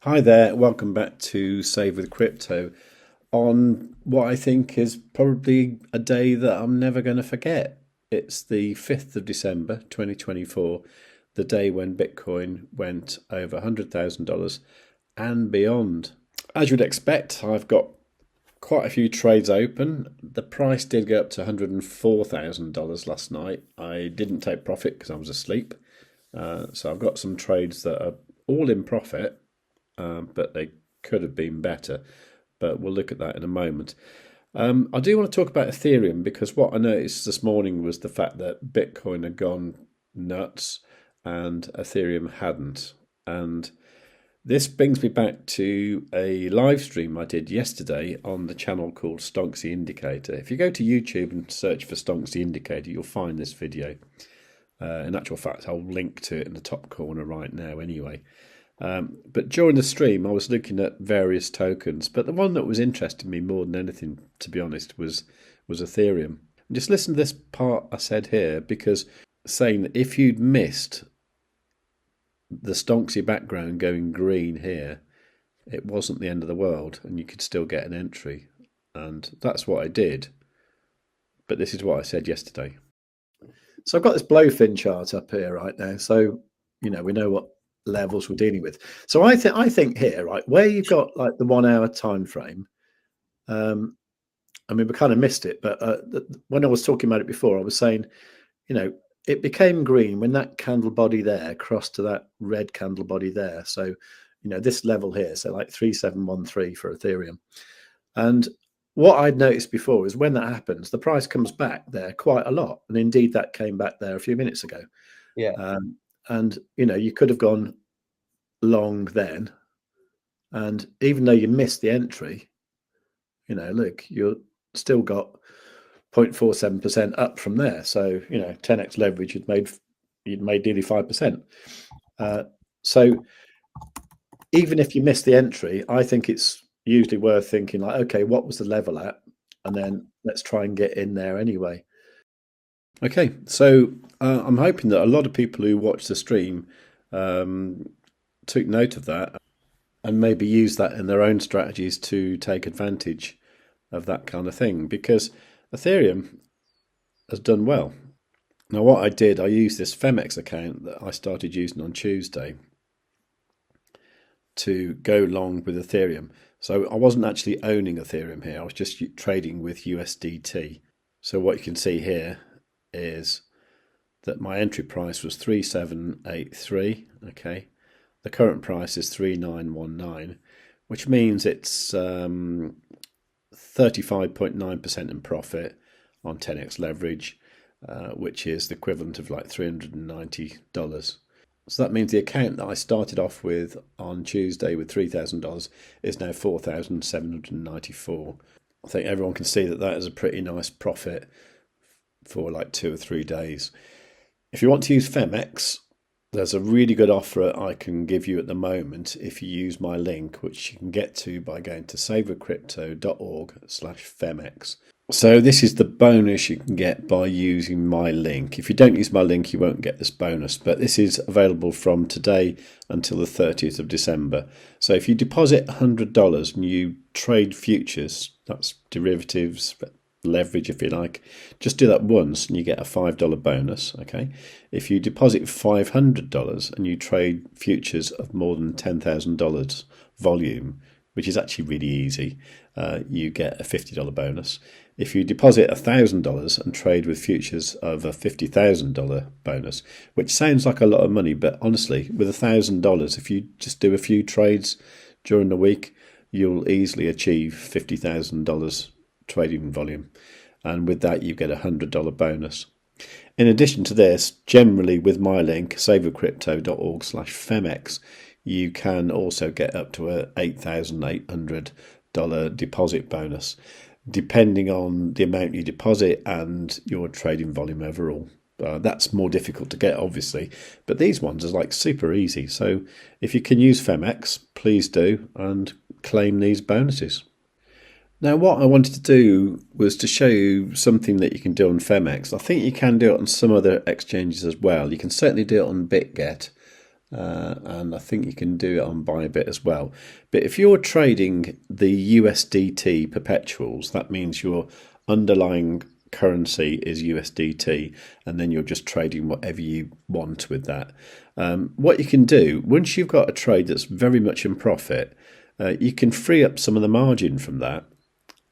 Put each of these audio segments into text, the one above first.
Hi there, welcome back to Save with Crypto on what I think is probably a day that I'm never going to forget. It's the 5th of December 2024, the day when Bitcoin went over $100,000 and beyond. As you'd expect, I've got quite a few trades open. The price did go up to $104,000 last night. I didn't take profit because I was asleep. So I've got some trades that are all in profit, but they could have been better. But we'll look at that in a moment. I do want to talk about Ethereum because what I noticed this morning was the fact that Bitcoin had gone nuts and Ethereum hadn't. And this brings me back to a live stream I did yesterday on the channel called Stonks the Indicator. If you go to YouTube and search for Stonks the Indicator, you'll find this video. In actual fact, I'll link to it in the top corner right now anyway. But during the stream, I was looking at various tokens, but the one that was interesting me more than anything, to be honest, was Ethereum. And just listen to this part I said here, because saying that if you'd missed the stonksy background going green here, it wasn't the end of the world, and you could still get an entry. And that's what I did. But this is what I said yesterday. So I've got this blowfin chart up here right now. So, we know what levels we're dealing with. So I think here, right, where you've got like the 1 hour time frame, I mean, we kind of missed it, but when I was talking about it before, I was saying, it became green when that candle body there crossed to that red candle body there. So, this level here, so like 3713 for Ethereum. And what I'd noticed before is when that happens, the price comes back there quite a lot. And indeed, that came back there a few minutes ago. Yeah. And, you could have gone long then. And even though you missed the entry, look, you're still got 0.47% up from there. So, 10x leverage, you'd made nearly 5%. So even if you miss the entry, I think it's usually worth thinking like, okay, what was the level at? And then let's try and get in there anyway. Okay, so I'm hoping that a lot of people who watch the stream took note of that and maybe use that in their own strategies to take advantage of that kind of thing, because Ethereum has done well. Now, what I did, I used this Femex account that I started using on Tuesday to go long with Ethereum. So I wasn't actually owning Ethereum here, I was just trading with USDT. So what you can see here is that my entry price was 3783. Okay, the current price is 3919, which means it's 35.9% in profit on 10x leverage, which is the equivalent of like $390. So that means the account that I started off with on Tuesday with $3,000 is now $4,794. I think everyone can see that that is a pretty nice profit for like 2 or 3 days. If you want to use Femex, there's a really good offer I can give you at the moment if you use my link, which you can get to by going to savewithcrypto.org/Femex. So this is the bonus you can get by using my link. If you don't use my link, you won't get this bonus, but this is available from today until the 30th of December. So if you deposit $100 and you trade futures, that's derivatives, leverage if you like, just do that once and you get a $5 bonus. Okay, if you deposit $500 and you trade futures of more than $10,000 volume, which is actually really easy, you get a $50 bonus. If you deposit $1,000 and trade with futures of a $50,000 bonus, which sounds like a lot of money, but honestly, with $1,000, if you just do a few trades during the week, you'll easily achieve $50,000 trading volume, and with that you get a $100 bonus. In addition to this, generally with my link savewithcrypto.org/Femex, you can also get up to a $8,800 deposit bonus, depending on the amount you deposit and your trading volume overall. That's more difficult to get, obviously, but these ones are like super easy. So if you can use Femex, please do and claim these bonuses. Now, what I wanted to do was to show you something that you can do on Femex. I think you can do it on some other exchanges as well. You can certainly do it on BitGet. and I think you can do it on Bybit as well. But if you're trading the USDT perpetuals, that means your underlying currency is USDT, and then you're just trading whatever you want with that. What you can do, once you've got a trade that's very much in profit, you can free up some of the margin from that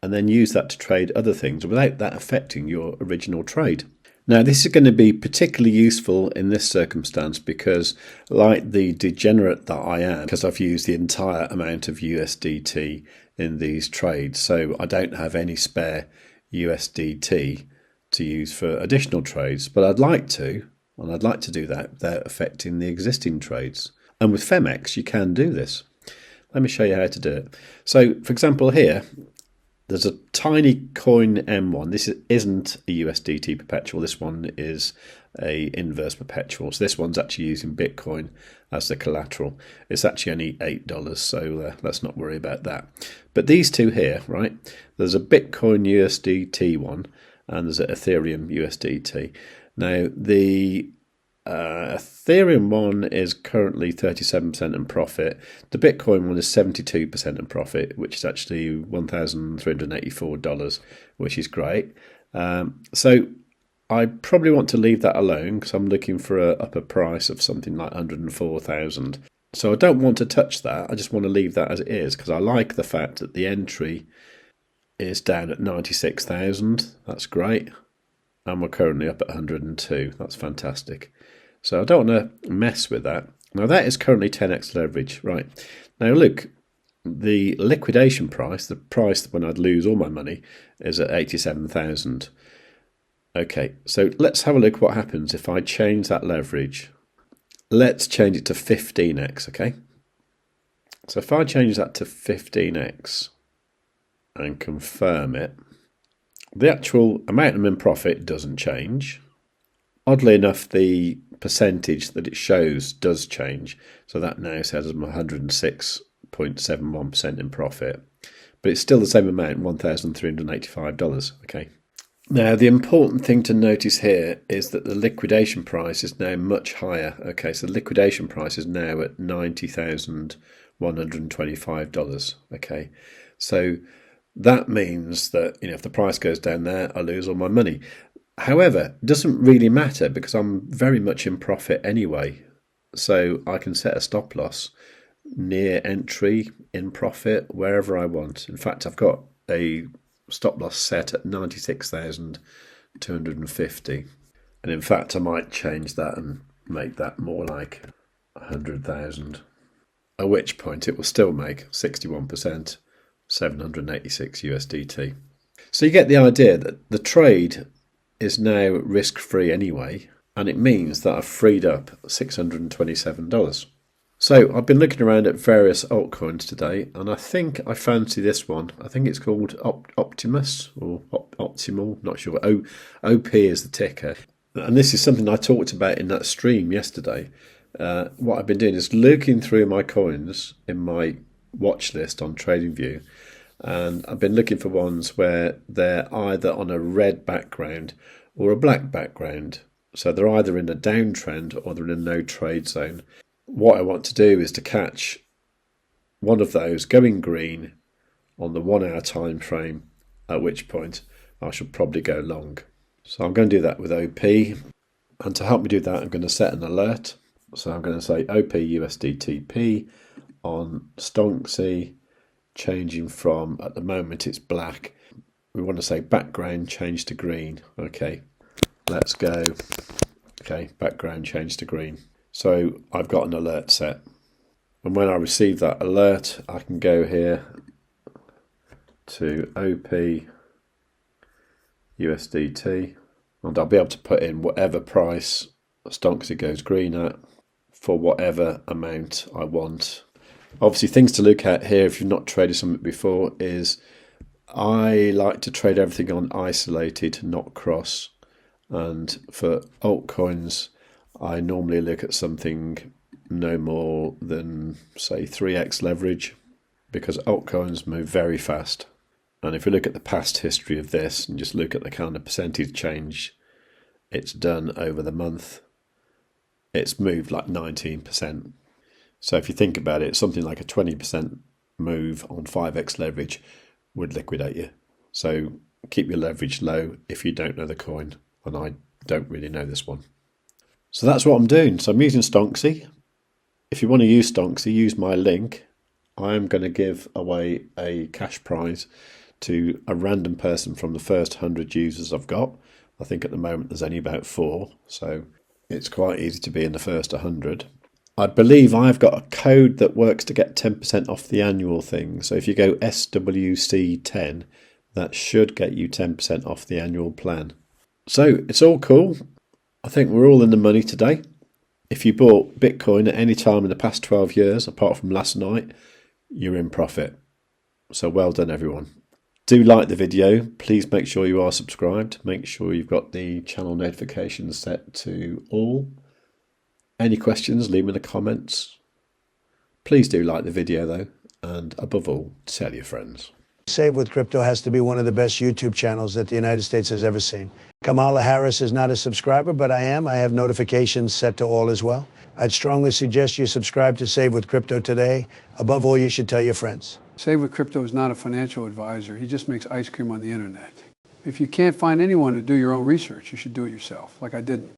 and then use that to trade other things without that affecting your original trade. Now, this is going to be particularly useful in this circumstance because, like the degenerate that I am, because I've used the entire amount of USDT in these trades, so I don't have any spare USDT to use for additional trades, but I'd like to, and I'd like to do that without affecting the existing trades. And with Femex, you can do this. Let me show you how to do it. So, for example, here, there's a tiny coin M1. This isn't a USDT perpetual. This one is a inverse perpetual. So this one's actually using Bitcoin as the collateral. It's actually only $8, so let's not worry about that. But these two here, right? There's a Bitcoin USDT one, and there's an Ethereum USDT. Now, the Ethereum one is currently 37% in profit. The Bitcoin one is 72% in profit, which is actually $1,384, which is great. So I probably want to leave that alone because I'm looking for an upper price of something like 104,000. So I don't want to touch that. I just want to leave that as it is because I like the fact that the entry is down at 96,000. That's great. And we're currently up at 102. That's fantastic. So I don't want to mess with that. Now that is currently 10x leverage. Right. Now look, the liquidation price, the price when I'd lose all my money, is at 87,000. Okay, so let's have a look what happens if I change that leverage. Let's change it to 15x, okay? So if I change that to 15x and confirm it, the actual amount I'm in profit doesn't change. Oddly enough, the percentage that it shows does change. So that now says I'm 106.71% in profit. But it's still the same amount, $1,385, okay? Now, the important thing to notice here is that the liquidation price is now much higher. Okay, so the liquidation price is now at $90,125. Okay, so that means that, if the price goes down there, I lose all my money. However, it doesn't really matter because I'm very much in profit anyway. So I can set a stop loss near entry in profit wherever I want. In fact, I've got a stop loss set at 96,250. And in fact, I might change that and make that more like 100,000. At which point it will still make 61%, 786 USDT. So you get the idea that the trade is now risk-free anyway, and it means that I've freed up $627. So I've been looking around at various altcoins today, and I think I fancy this one. I think it's called Optimus or Optimal, not sure. OP is the ticker. And this is something I talked about in that stream yesterday. What I've been doing is looking through my coins in my watch list on TradingView, and I've been looking for ones where they're either on a red background or a black background. So they're either in a downtrend or they're in a no trade zone. What I want to do is to catch one of those going green on the 1 hour time frame, at which point I should probably go long. So I'm going to do that with OP, and to help me do that I'm going to set an alert. So I'm going to say OP USDTP on Stonksy, changing from, at the moment it's black, we want to say background change to green. Okay, let's go. Okay, background change to green. So I've got an alert set, and when I receive that alert I can go here to OP USDT, and I'll be able to put in whatever price Stonksy goes green at for whatever amount I want. Obviously, things to look at here if you've not traded something before is I like to trade everything on isolated, not cross. And for altcoins, I normally look at something no more than, say, 3x leverage, because altcoins move very fast. And if you look at the past history of this and just look at the kind of percentage change it's done over the month, it's moved like 19%. So if you think about it, something like a 20% move on 5x leverage would liquidate you. So keep your leverage low if you don't know the coin, and I don't really know this one. So that's what I'm doing. So I'm using Stonksy. If you want to use Stonksy, use my link. I'm going to give away a cash prize to a random person from the first 100 users I've got. I think at the moment there's only about 4, so it's quite easy to be in the first 100. I believe I've got a code that works to get 10% off the annual thing. So if you go SWC10, that should get you 10% off the annual plan. So it's all cool. I think we're all in the money today. If you bought Bitcoin at any time in the past 12 years, apart from last night, you're in profit. So well done, everyone. Do like the video. Please make sure you are subscribed. Make sure you've got the channel notifications set to all. Any questions, leave them in the comments. Please do like the video though, and above all, tell your friends. Save with Crypto has to be one of the best YouTube channels that the United States has ever seen. Kamala Harris is not a subscriber, but I am. I have notifications set to all as well. I'd strongly suggest you subscribe to Save with Crypto today. Above all, you should tell your friends. Save with Crypto is not a financial advisor. He just makes ice cream on the internet. If you can't find anyone to do your own research, you should do it yourself, like I did.